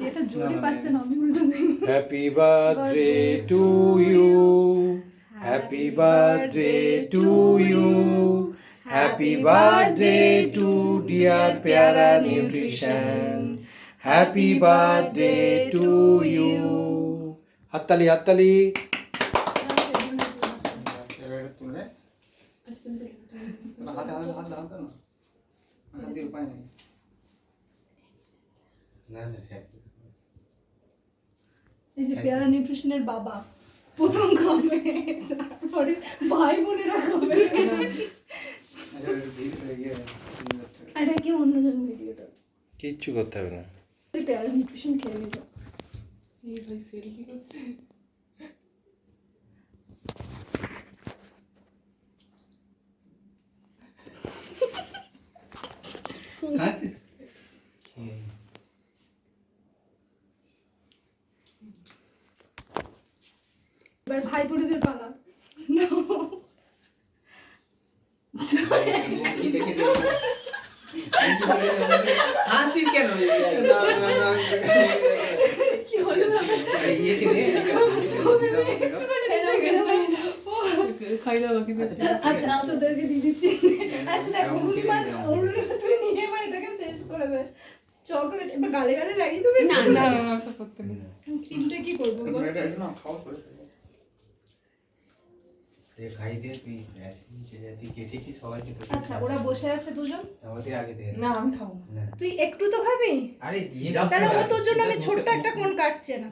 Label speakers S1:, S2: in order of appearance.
S1: এটা জোরে পাচ্ছে না, আমি উল্টো দিই।
S2: Happy birthday to you, happy birthday to you, happy birthday to dear Peyara nutrition, happy birthday to you. হাততালি হাততালি।
S3: তুলে হাতে হাতে হাত দাও কেন? হাত দিয়ে উপায় নেই।
S1: এই যে পেয়ারা নিউট্রিশনের বাবা প্রথম খাবে, তারপরে ভাই বোনেরা খাবে। এটা কি অন্যজন ভিডিওটা?
S2: কিচ্ছু করতে হবে না।
S1: পেয়ারা নিউট্রিশন খেয়ে নিল।
S4: এই ভাই সেলফি করছে।
S1: এবার ভাই বোনেদের পালা।
S3: হাসিস কেন?
S1: কি হলো?
S4: খাই দাও বাকি।
S1: আচ্ছা আমি তোদেরকে দিয়ে দিচ্ছি। আচ্ছা দেখ অরুণিমা তুই নিয়ে এবার এটাকে শেষ করে দে। চকলেট এবার গালে গালে লাগিয়ে দেবে না?
S4: না না না সব করতে নেই।
S1: ক্রিমটা কি করবো বল?
S3: এটা না খাওয়া করে
S5: খাই দিয়ে তুই কেটেছি সবাইকে।
S1: আচ্ছা ওরা বসে আছে দুজন,
S5: আমাদের আগে দে।
S4: না আমি খাবো না।
S1: তুই একটু তো খাবি।
S5: আরে দিয়ে
S1: তাহলে ও তোর জন্য আমি ছোট্ট একটা কোন কাটছে না।